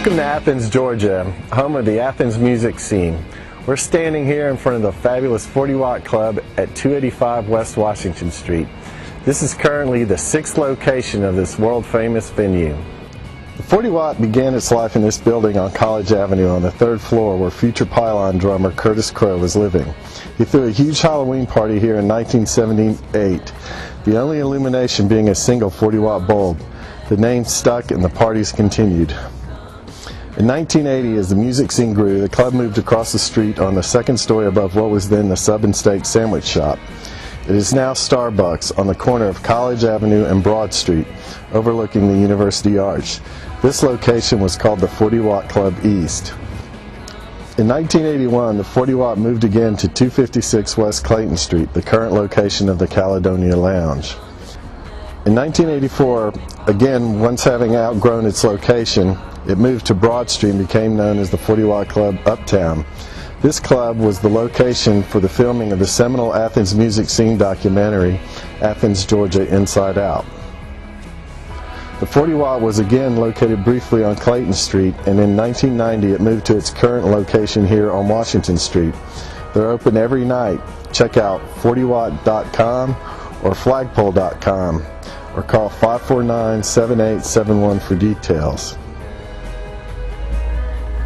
Welcome to Athens, Georgia, home of the Athens music scene. We're standing here in front of the fabulous 40 Watt Club at 285 West Washington Street. This is currently the 6th location of this world-famous venue. The 40 Watt began its life in this building on College Avenue on the 3rd floor where future Pylon drummer Curtis Crow was living. He threw a huge Halloween party here in 1978, the only illumination being a single 40 Watt bulb. The name stuck and the parties continued. In 1980, as the music scene grew, the club moved across the street on the 2nd story above what was then the Sub and Steak Sandwich Shop. It is now Starbucks on the corner of College Avenue and Broad Street, overlooking the University Arch. This location was called the 40 Watt Club East. In 1981, the 40 Watt moved again to 256 West Clayton Street, the current location of the Caledonia Lounge. In 1984, again, once having outgrown its location, it moved to Broad Street and became known as the 40 Watt Club Uptown. This club was the location for the filming of the seminal Athens music scene documentary, Athens, Georgia, Inside Out. The 40 Watt was again located briefly on Clayton Street, and in 1990 it moved to its current location here on Washington Street. They're open every night. Check out 40watt.com or flagpole.com or call 549-7871 for details.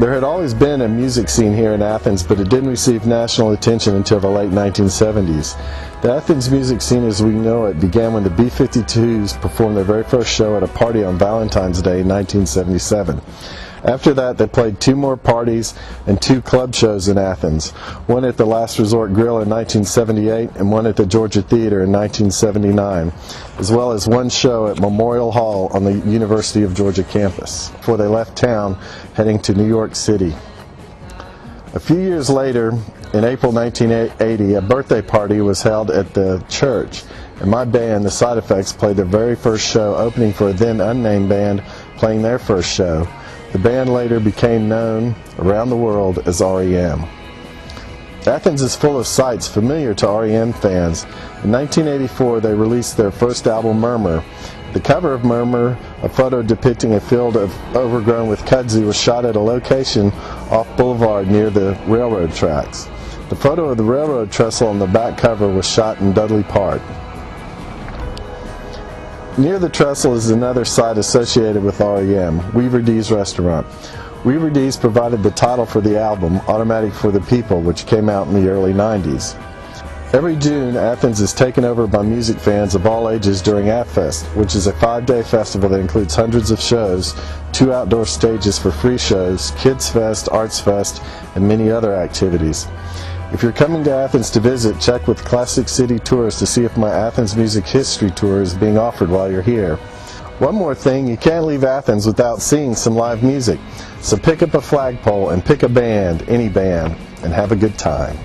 There had always been a music scene here in Athens, but it didn't receive national attention until the late 1970s. The Athens music scene as we know it began when the B-52s performed their very first show at a party on Valentine's Day in 1977. After that, they played 2 more parties and 2 club shows in Athens, one at the Last Resort Grill in 1978 and one at the Georgia Theater in 1979, as well as 1 show at Memorial Hall on the University of Georgia campus before they left town heading to New York City. A few years later, in April 1980, a birthday party was held at the church, and my band, the Side Effects, played their very first show, opening for a then unnamed band playing their first show. The band later became known around the world as REM. Athens is full of sights familiar to REM fans. In 1984, they released their first album, Murmur. The cover of Murmur, a photo depicting a field overgrown with kudzu, was shot at a location off Boulevard near the railroad tracks. The photo of the railroad trestle on the back cover was shot in Dudley Park. Near the trestle is another site associated with REM, Weaver D's Restaurant. Weaver D's provided the title for the album, Automatic for the People, which came out in the early 90s. Every June, Athens is taken over by music fans of all ages during AthFest, which is a 5-day festival that includes hundreds of shows, 2 outdoor stages for free shows, Kids Fest, Arts Fest, and many other activities. If you're coming to Athens to visit, check with Classic City Tours to see if my Athens Music History Tour is being offered while you're here. One more thing, you can't leave Athens without seeing some live music. So pick up a flagpole and pick a band, any band, and have a good time.